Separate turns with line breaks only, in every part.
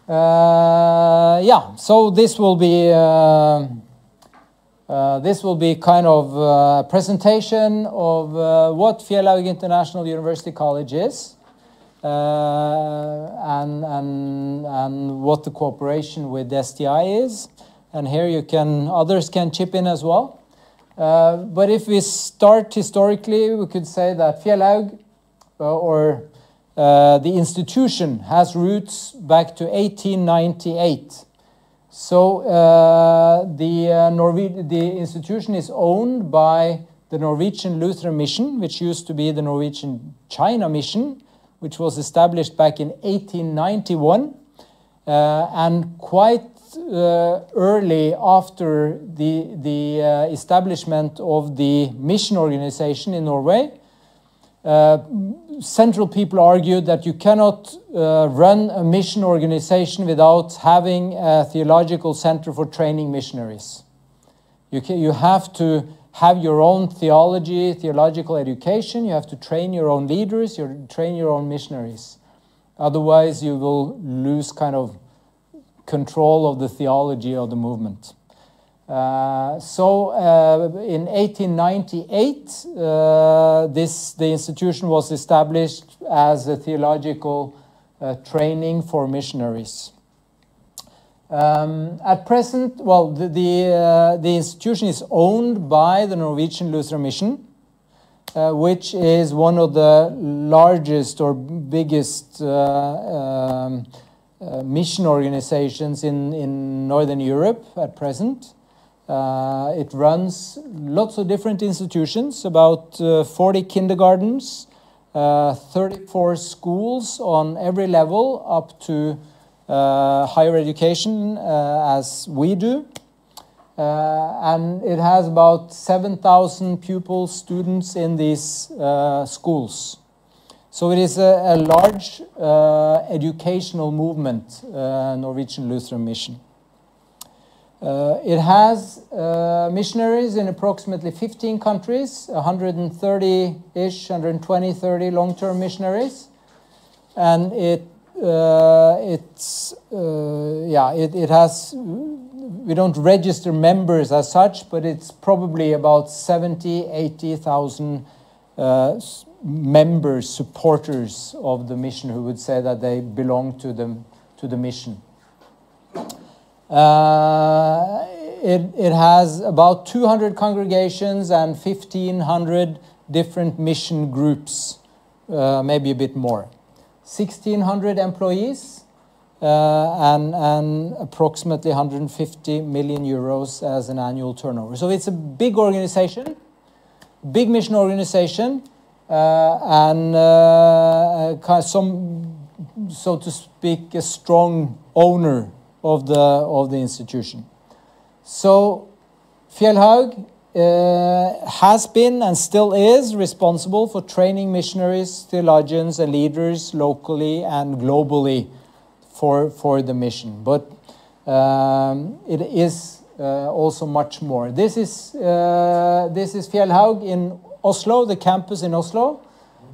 Yeah, so this will be kind of a presentation of what Fjellhaug International University College is, and what the cooperation with STI is. And here others can chip in as well. But if we start historically, we could say that Fjellhaug, the institution, has roots back to 1898. So the institution is owned by the Norwegian Lutheran Mission, which used to be the Norwegian China Mission, which was established back in 1891, and quite early after the establishment of the mission organization in Norway. Central people argued that you cannot run a mission organization without having a theological center for training missionaries. You have to have your own theological education, you have to train your own leaders, you train your own missionaries. Otherwise you will lose kind of control of the theology of the movement. In 1898, the institution was established as a theological training for missionaries. At present, well, the institution is owned by the Norwegian Lutheran Mission, which is one of the largest or biggest mission organizations in Northern Europe at present. It runs lots of different institutions, about 40 kindergartens, 34 schools on every level up to higher education as we do. And it has about 7,000 pupils, students in these schools. So it is a large educational movement, Norwegian Lutheran Mission. It has missionaries in approximately 15 countries, 130-ish, 120, 30 long-term missionaries. And it has, we don't register members as such, but it's probably about 70, 80,000 members, supporters of the mission who would say that they belong to the mission. It has about 200 congregations and 1,500 different mission groups, maybe a bit more. 1,600 employees and approximately 150 million euros as an annual turnover. So it's a big organization, big mission organization, and so to speak, a strong owner of the institution. So Fjellhaug has been and still is responsible for training missionaries, theologians and leaders locally and globally for the mission. But it is also much more. This is Fjellhaug in Oslo, the campus in Oslo,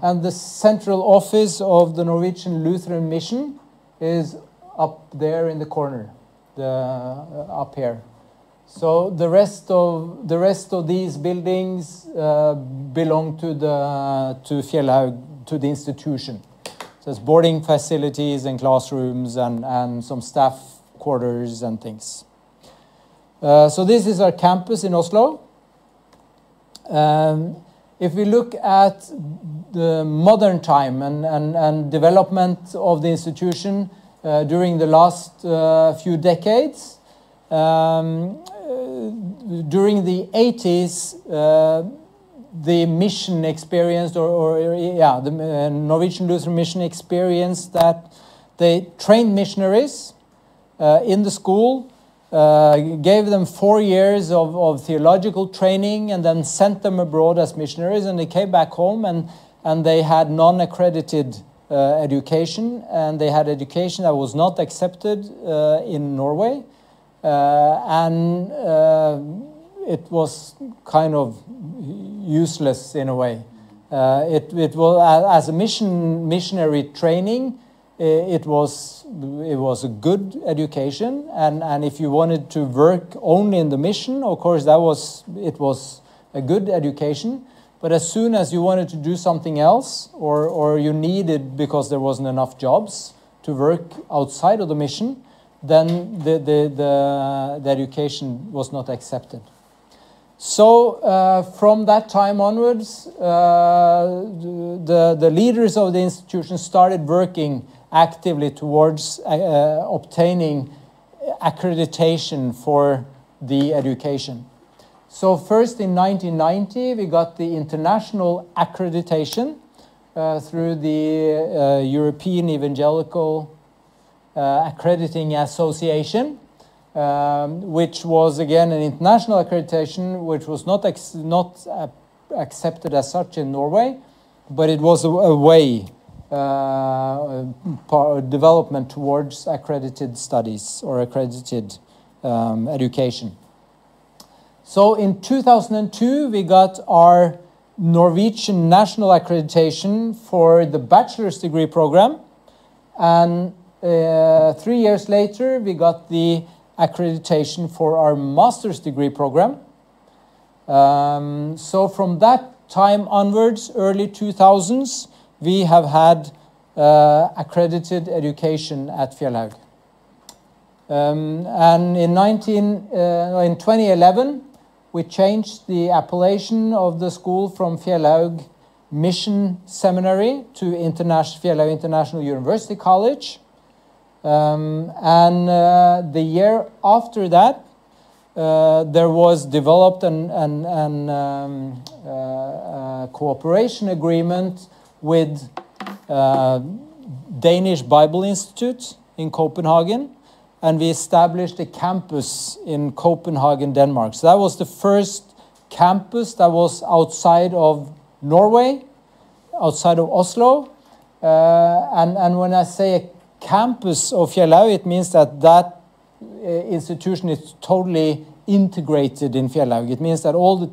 and the central office of the Norwegian Lutheran Mission is up there in the corner, up here. So the rest of these buildings belong to Fjellhaug, to the institution. So it's boarding facilities and classrooms and some staff quarters and things. So this is our campus in Oslo. If we look at the modern time and development of the institution during the last few decades, during the 80s, the mission experienced, the Norwegian Lutheran Mission experienced that they trained missionaries in the school, gave them 4 years of theological training, and then sent them abroad as missionaries, and they came back home and they had non-accredited education, and they had education that was not accepted in Norway. It was kind of useless in a way. It was, as a missionary training, it was a good education, and if you wanted to work only in the mission, of course it was a good education. But as soon as you wanted to do something else, or you needed, because there wasn't enough jobs, to work outside of the mission, then the education was not accepted. So from that time onwards, the leaders of the institution started working actively towards obtaining accreditation for the education. So first in 1990, we got the international accreditation through the European Evangelical Accrediting Association, which was again an international accreditation, which was not accepted as such in Norway, but it was a way development towards accredited studies or accredited education. So in 2002, we got our Norwegian national accreditation for the bachelor's degree program, and 3 years later, we got the accreditation for our master's degree program. So from that time onwards, early 2000s, we have had accredited education at Fjellhaug. And in 2011, we changed the appellation of the school from Fjellhaug Mission Seminary to Fjellhaug International University College. And the year after that, there was developed a cooperation agreement with Danish Bible Institute in Copenhagen, and we established a campus in Copenhagen, Denmark. So that was the first campus that was outside of Norway, outside of Oslo. And when I say a campus of Fjellhaug, it means that institution is totally integrated in Fjellhaug. It means that all the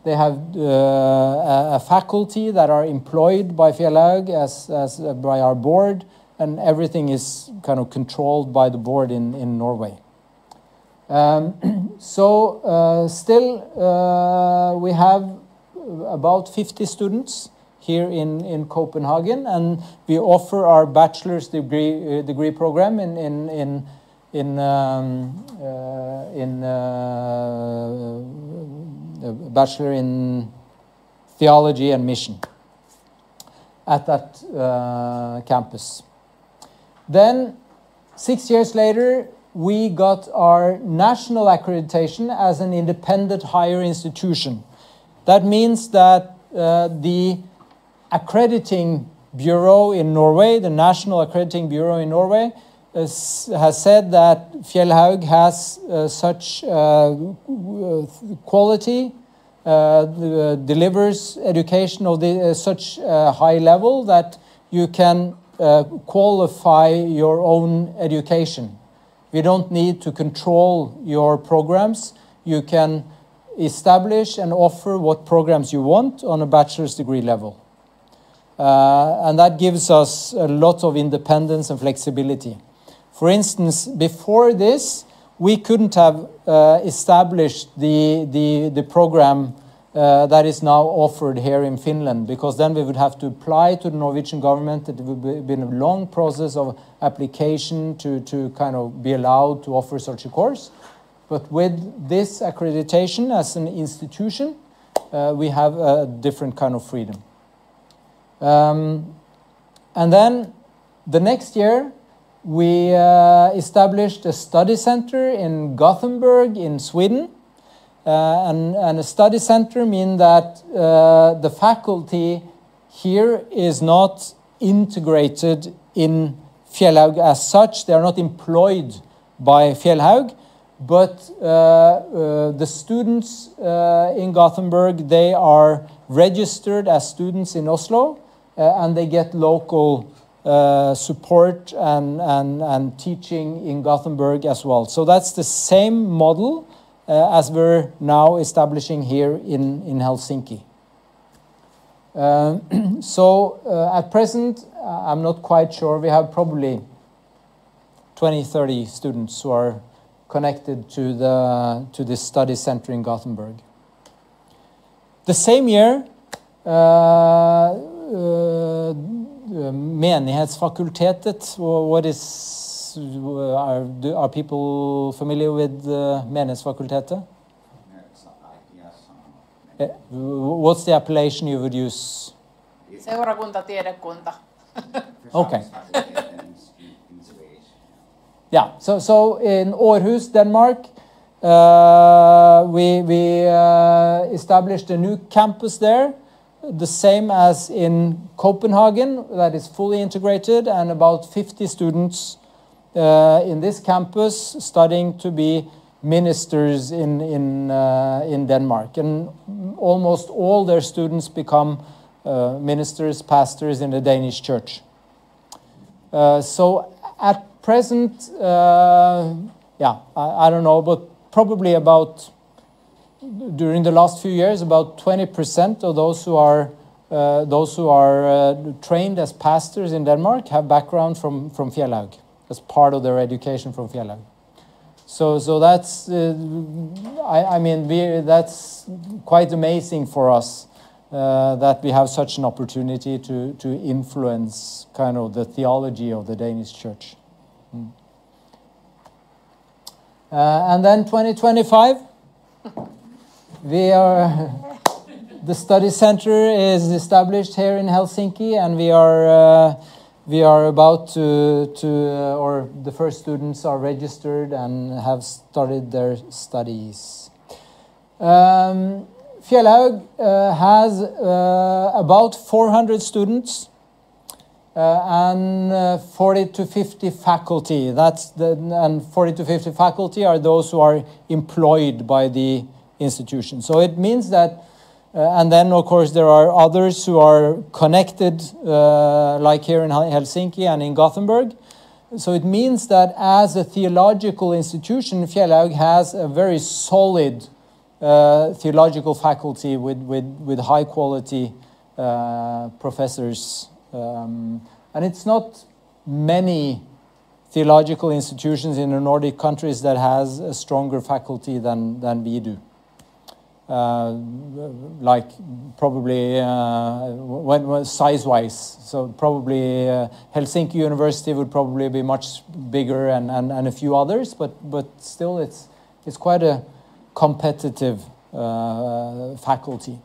they have a faculty that are employed by Fjellhaug as by our board, and everything is kind of controlled by the board in Norway. Still we have about 50 students here in Copenhagen, and we offer our bachelor's degree program in Bachelor in Theology and Mission at that campus. Then 6 years later, we got our national accreditation as an independent higher institution. That means that the accrediting bureau in Norway, the National Accrediting Bureau in Norway, has said that Fjellhaug has such quality, delivers education of such high level that you can qualify your own education. We don't need to control your programs. You can establish and offer what programs you want on a bachelor's degree level. And that gives us a lot of independence and flexibility. For instance, before this, we couldn't have established the program that is now offered here in Finland, because then we would have to apply to the Norwegian government. It would have been a long process of application to kind of be allowed to offer such a course. But with this accreditation as an institution, we have a different kind of freedom. And then the next year, we established a study center in Gothenburg in Sweden. And a study center means that the faculty here is not integrated in Fjellhaug as such. They are not employed by Fjellhaug, but the students in Gothenburg, they are registered as students in Oslo, and they get local support and teaching in Gothenburg as well. So that's the same model as we're now establishing here in Helsinki. At present, I'm not quite sure. We have probably 20, 30 students who are connected to this study center in Gothenburg. The same year, Menighetsfakultetet, are people familiar with Menighetsfakultetet? What's the appellation you would use?
Seurakunta, tiedekunta.
Okay. Yeah, so in Aarhus, Denmark, we established a new campus there, the same as in Copenhagen, that is fully integrated, and about 50 students in this campus studying to be ministers in Denmark. And almost all their students become ministers, pastors in the Danish church. So at present, I don't know, but probably about, during the last few years, about 20% of those who are trained as pastors in Denmark have background from Fjellhaug, as part of their education from Fjellhaug. So that's, that's quite amazing for us that we have such an opportunity to influence kind of the theology of the Danish church. And then 2025, the study center is established here in Helsinki, and we are about or the first students are registered and have started their studies. Fjellhaug has about 400 students and 40 to 50 faculty. And 40 to 50 faculty are those who are employed by the institution. So it means that, and then of course there are others who are connected, like here in Helsinki and in Gothenburg. So it means that as a theological institution, Fjellhaug has a very solid theological faculty with high quality professors. And it's not many theological institutions in the Nordic countries that has a stronger faculty than we do. Like probably when size-wise, so probably Helsinki University would probably be much bigger, and a few others, but still it's quite a competitive faculty.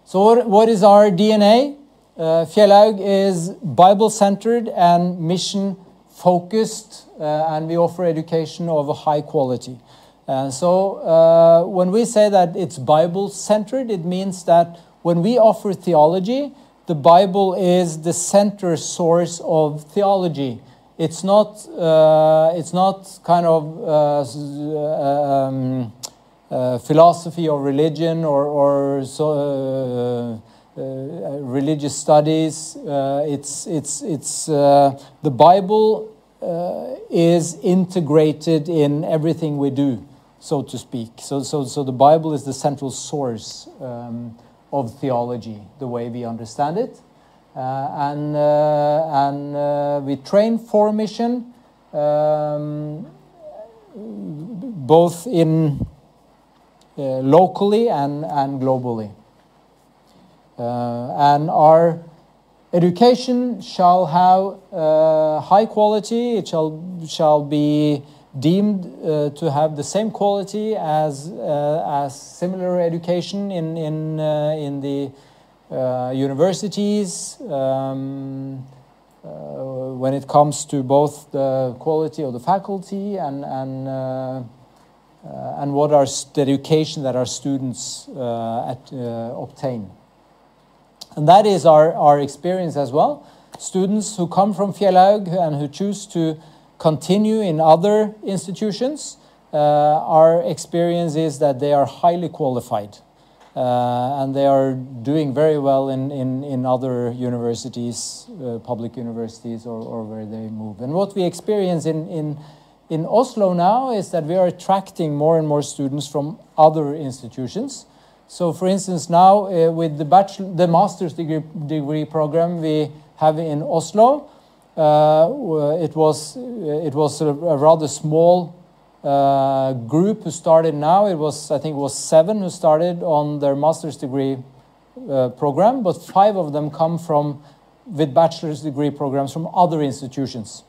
So what is our DNA? Fjellhaug is Bible-centered and mission-focused, and we offer education of a high quality. So when we say that it's Bible-centered, it means that when we offer theology, the Bible is the center source of theology. It's not kind of philosophy or religion or religious studies. The Bible is integrated in everything we do, so to speak. So the Bible is the central source of theology, the way we understand it. And we train for mission, both in locally and globally. And our education shall have high quality. It shall be deemed to have the same quality as similar education in the universities, when it comes to both the quality of the faculty and what are the education that our students obtain. And that is our experience as well. Students who come from Fjellhaug and who choose to continue in other institutions, our experience is that they are highly qualified. And they are doing very well in other universities, public universities, or where they move. And what we experience in Oslo now is that we are attracting more and more students from other institutions. So, for instance, now with the master's degree program we have in Oslo, it was a rather small group who started now. I think it was 7 who started on their master's degree program, but 5 of them come with bachelor's degree programs from other institutions.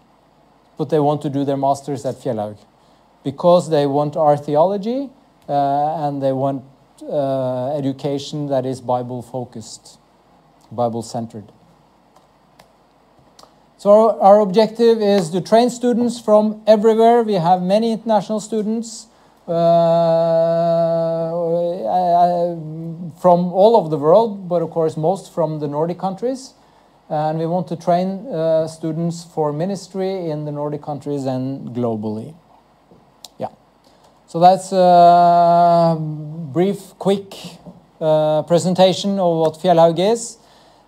But they want to do their masters at Fjellhaug because they want art theology and they want education that is Bible-focused, Bible-centered. So our objective is to train students from everywhere. We have many international students from all over the world, but of course most from the Nordic countries. And we want to train students for ministry in the Nordic countries and globally. Yeah. So that's a brief, quick presentation of what Fjellhaug is.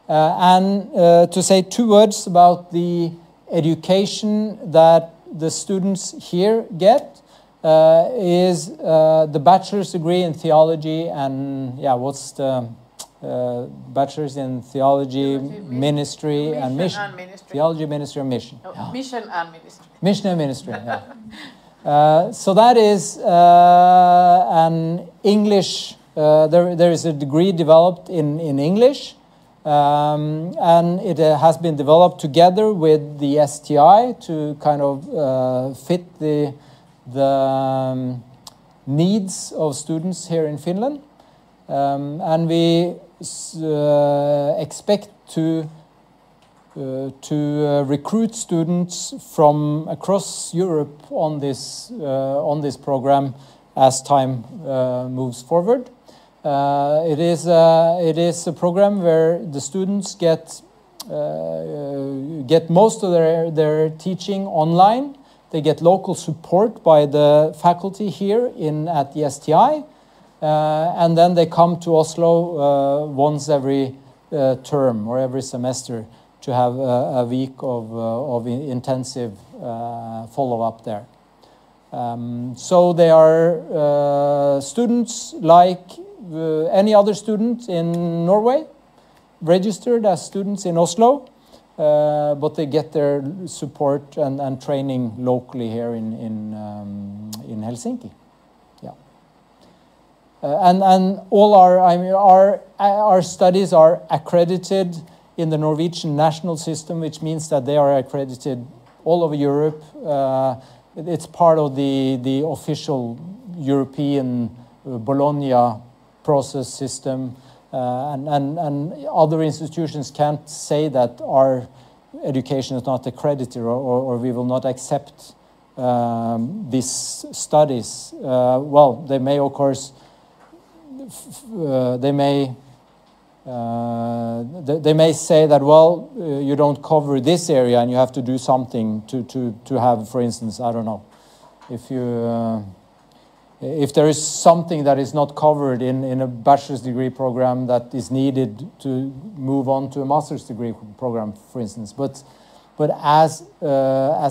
And to say 2 words about the education that the students here get is the bachelor's degree in theology and, yeah, what's the bachelor's in theology, ministry and mission. Theology, ministry and mission.
No, yeah. Mission and ministry.
Mission and ministry, yeah. So that is an English, there is a degree developed in English. And it has been developed together with the STI to kind of fit the needs of students here in Finland. And we expect to recruit students from across Europe on this program as time moves forward. It is a program where the students get most of their teaching online. They get local support by the faculty here at the STI, and then they come to Oslo once every term or every semester to have a week of intensive follow-up there. So they are students like any other student in Norway, registered as students in Oslo, but they get their support and training locally here in Helsinki. Yeah, and all our studies are accredited in the Norwegian national system, which means that they are accredited all over Europe. It's part of the official European Bologna process system, and other institutions can't say that our education is not accredited or we will not accept these studies. Well, they may, of course, they may say that, well, you don't cover this area and you have to do something to have, for instance, I don't know, if there is something that is not covered in a bachelor's degree program that is needed to move on to a master's degree program, for instance. But as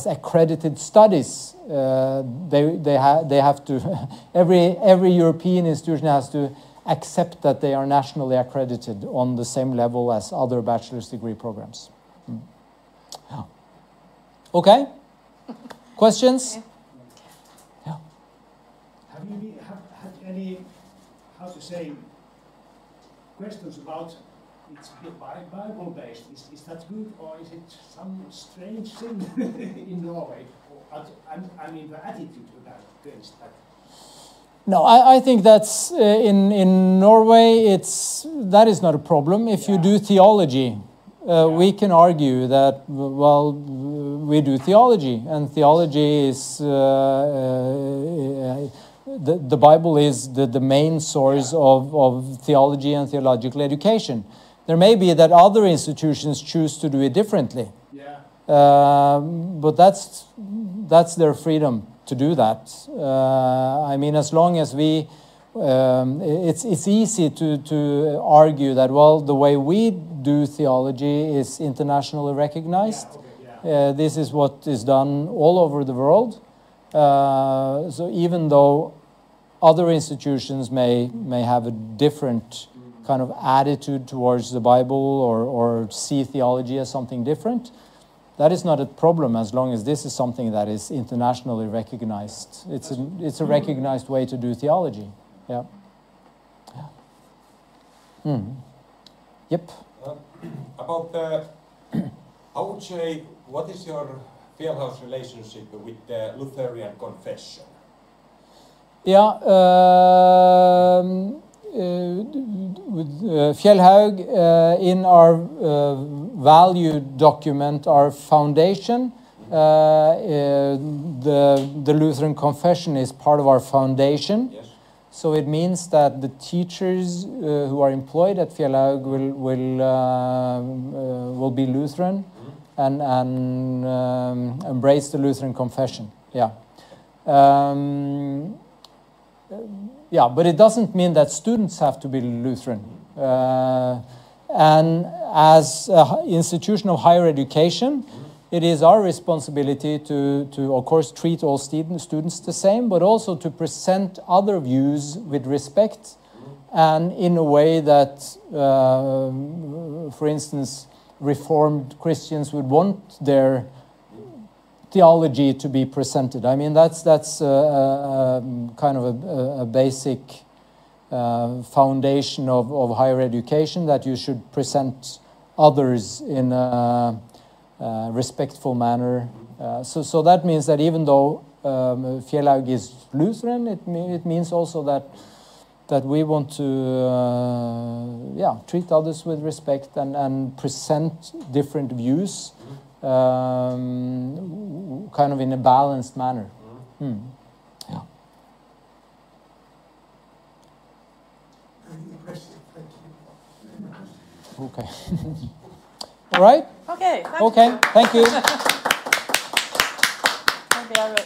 accredited studies, they have to every European institution has to accept that they are nationally accredited on the same level as other bachelor's degree programs. Okay? Questions?
Yeah. Have you had any, how to say, questions about it's Bible-based? Is that good, or is it some strange thing in Norway? I mean, the attitude against that.
No, I think that's in Norway. That is not a problem. If you do theology, we can argue that, well, we do theology, and theology is the Bible is the main source of theology and theological education. There may be that other institutions choose to do it differently, but that's their freedom to do that. I mean, as long as we, it's easy to argue that, well, the way we do theology is internationally recognized. This is what is done all over the world. So even though other institutions may have a different kind of attitude towards the Bible or see theology as something different. That is not a problem as long as this is something that is internationally recognized. It's a recognized way to do theology. Yeah. Yep.
About the, I would say, what is your Fjellhaug's relationship with the Lutheran confession?
Yeah, with Fjellhaug, in our value document, our foundation, the Lutheran confession is part of our foundation.
Yes.
So it means that the teachers who are employed at Fjellhaug will be Lutheran and embrace the Lutheran confession. Yeah. Yeah, but it doesn't mean that students have to be Lutheran. And as an institution of higher education, it is our responsibility to of course, treat all students the same, but also to present other views with respect and in a way that, for instance, Reformed Christians would want their theology to be presented. I mean, that's kind of a basic foundation of higher education, that you should present others in a respectful manner. So that means that even though Fjellhaug is Lutheran, it means also that we want to treat others with respect and present different views kind of in a balanced manner. Yeah. Okay. All right?
Okay,
Okay, thank you.
Maybe I will